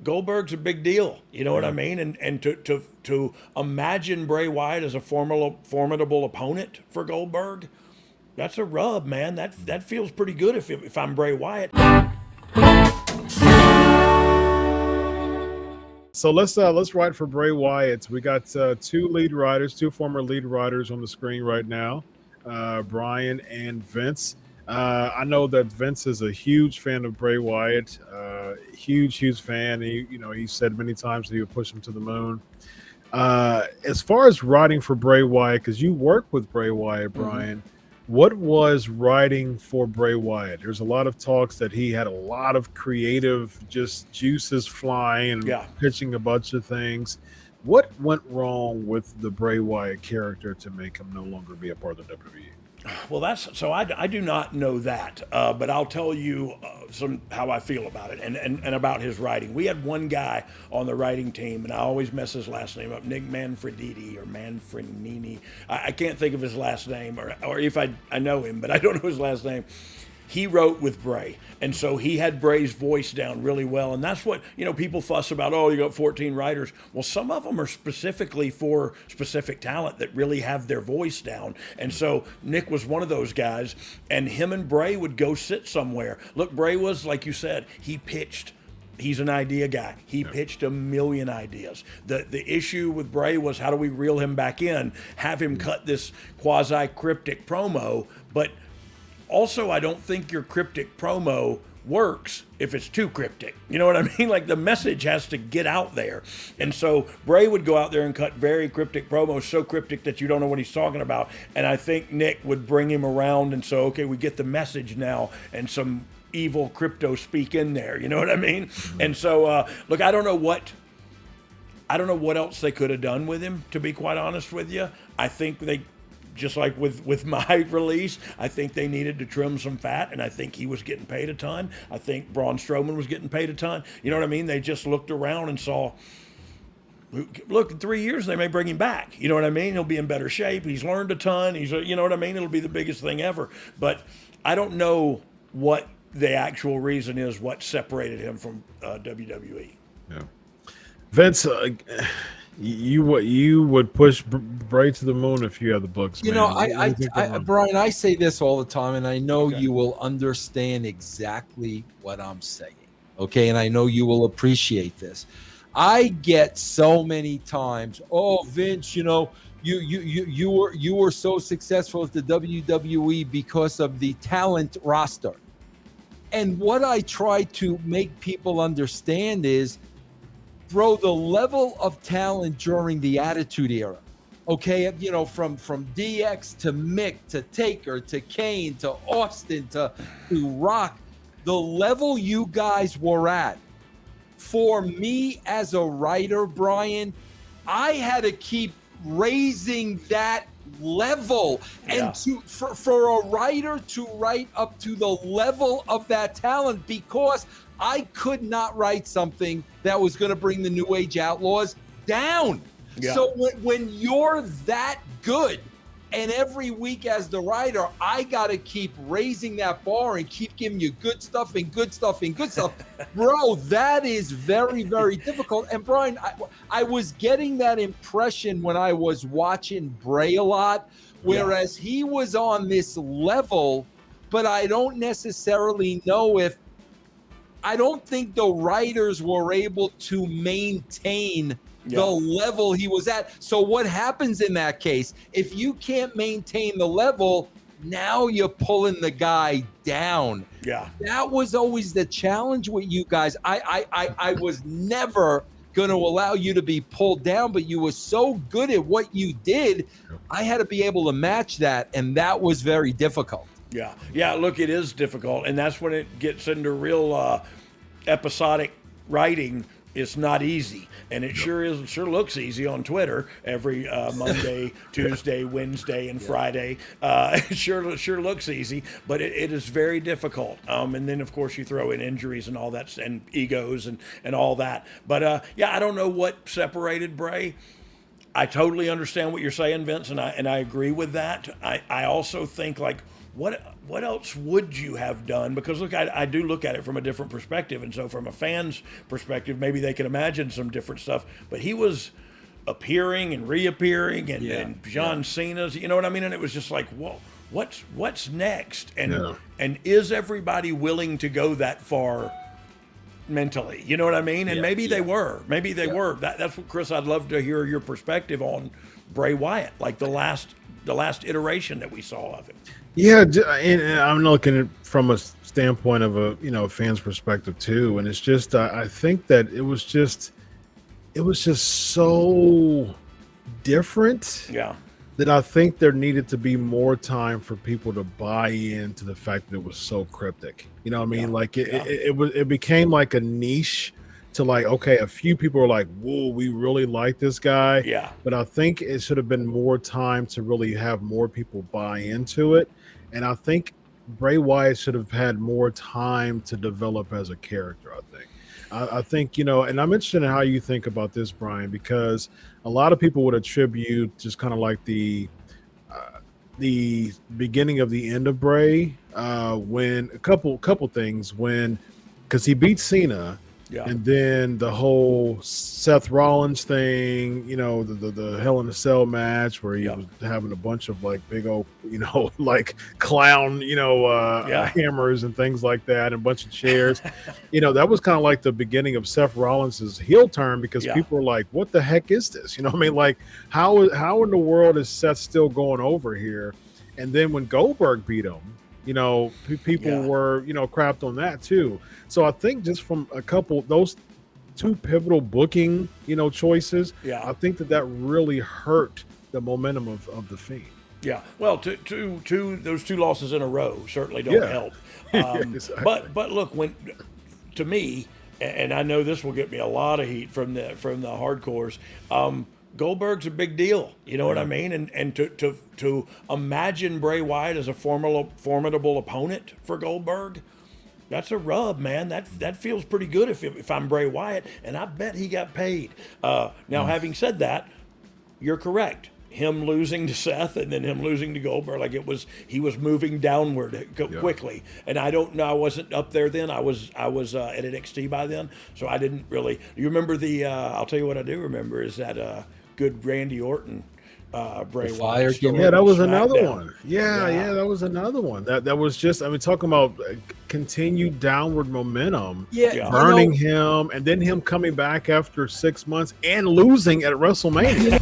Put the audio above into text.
Goldberg's a big deal. You know what I mean? And to imagine Bray Wyatt as a formidable opponent for Goldberg, that's a rub, man. That feels pretty good if I'm Bray Wyatt. So let's write for Bray Wyatt. We got two former lead writers on the screen right now, Brian and Vince. I know that Vince is a huge fan of Bray Wyatt, huge fan. He said many times that he would push him to the moon. As far as writing for Bray Wyatt, because you work with Bray Wyatt, Brian, what was writing for Bray Wyatt? There's a lot of talks that he had a lot of creative just juices flying and pitching a bunch of things. What went wrong with the Bray Wyatt character to make him no longer be a part of the WWE? Well, I do not know that, but I'll tell you how I feel about it and about his writing. We had one guy on the writing team, and I always mess his last name up, Nick Manfredini or Manfredini. I can't think of his last name, or if I know him, but I don't know his last name. He wrote with Bray, and so he had Bray's voice down really well. And that's what, people fuss about, oh, you got 14 writers. Well, some of them are specifically for specific talent that really have their voice down. And so Nick was one of those guys, and him and Bray would go sit somewhere. Look, Bray was, like you said, he pitched. He's an idea guy. He pitched a million ideas. The issue with Bray was, how do we reel him back in, have him cut this quasi-cryptic promo, but also, I don't think your cryptic promo works if it's too cryptic. You know what I mean? Like, the message has to get out there. And so Bray would go out there and cut very cryptic promos, so cryptic that you don't know what he's talking about. And I think Nick would bring him around and say, okay, we get the message now, and some evil crypto speak in there. You know what I mean? And so, look, I don't know what else they could have done with him, to be quite honest with you. I think just like with my release, I think they needed to trim some fat, and I think he was getting paid a ton. I think Braun Strowman was getting paid a ton. You know what I mean? They just looked around and saw, look, in 3 years they may bring him back. You know what I mean? He'll be in better shape. He's learned a ton. You know what I mean? It'll be the biggest thing ever. But I don't know what the actual reason is, what separated him from WWE. Yeah. Vince, you would push Bray to the moon if you had the books. You man. know, Brian, I say this all the time, and I know you will understand exactly what I'm saying. Okay, and I know you will appreciate this. I get so many times, oh, Vince, you were so successful at the WWE because of the talent roster. And what I try to make people understand is, bro, the level of talent during the Attitude Era, okay, from DX to Mick to Taker to Kane to Austin to Rock, the level you guys were at, for me as a writer, Brian, I had to keep raising that level. And for a writer to write up to the level of that talent, because I could not write something that was going to bring the New Age Outlaws down. Yeah. So when you're that good, and every week as the writer, I got to keep raising that bar and keep giving you good stuff and good stuff and good stuff. Bro, that is very, very difficult. And Brian, I was getting that impression when I was watching Bray a lot, whereas he was on this level, but I don't necessarily know if, I don't think the writers were able to maintain the level he was at. So what happens in that case? If you can't maintain the level, now you're pulling the guy down. Yeah. That was always the challenge with you guys. I was never going to allow you to be pulled down, but you were so good at what you did, I had to be able to match that, and that was very difficult. Yeah. Yeah, look, it is difficult, and that's when it gets into real episodic writing. It's not easy, and it sure looks easy on Twitter every Monday, Tuesday, Wednesday, and Friday. It sure looks easy, but it is very difficult. And then, of course, you throw in injuries and all that, and egos and all that. But, I don't know what separated Bray. I totally understand what you're saying, Vince, and I agree with that. I also think, like, what else would you have done? Because look, I do look at it from a different perspective, and so from a fan's perspective, maybe they can imagine some different stuff. But he was appearing and reappearing, and John Cena's, you know what I mean? And it was just like, whoa, what's next? And is everybody willing to go that far mentally? You know what I mean? And maybe they were. Maybe they were. That's what, Chris, I'd love to hear your perspective on Bray Wyatt, like the last iteration that we saw of him. Yeah, and I'm looking at it from a standpoint of a fan's perspective too, and it's just I think that it was just so different. Yeah. That I think there needed to be more time for people to buy into the fact that it was so cryptic. You know what I mean? Yeah. Like it became like a niche to like, okay, a few people are like, whoa, we really like this guy. Yeah. But I think it should have been more time to really have more people buy into it. And I think Bray Wyatt should have had more time to develop as a character, I think. I think, and I'm interested in how you think about this, Brian, because a lot of people would attribute just kind of like the beginning of the end of Bray when a couple things because he beat Cena. Yeah. And then the whole Seth Rollins thing, the Hell in a Cell match where he was having a bunch of like big old, like clown, hammers and things like that, and a bunch of chairs. That was kind of like the beginning of Seth Rollins's heel turn because people were like, what the heck is this? You know what I mean? Like, how in the world is Seth still going over here? And then when Goldberg beat him, people were, crapped on that too. So I think just from those two pivotal booking, choices, I think that really hurt the momentum of the Fiend. Yeah. Well, those two losses in a row certainly don't help. Exactly. But look, to me, and I know this will get me a lot of heat from the hardcores. Goldberg's a big deal, you know what I mean? And to imagine Bray Wyatt as a formidable opponent for Goldberg, that's a rub, man. That feels pretty good if I'm Bray Wyatt, and I bet he got paid. Now, having said that, you're correct. Him losing to Seth and then him losing to Goldberg, like he was moving downward quickly. And I don't know, I wasn't up there then. I was at NXT by then, so I didn't really. You remember I'll tell you what I do remember is that good Randy Orton, Bray Wyatt. Yeah, that was another one. Yeah, that was another one. That was just, talking about continued downward momentum. Yeah, burning him, and then him coming back after 6 months and losing at WrestleMania.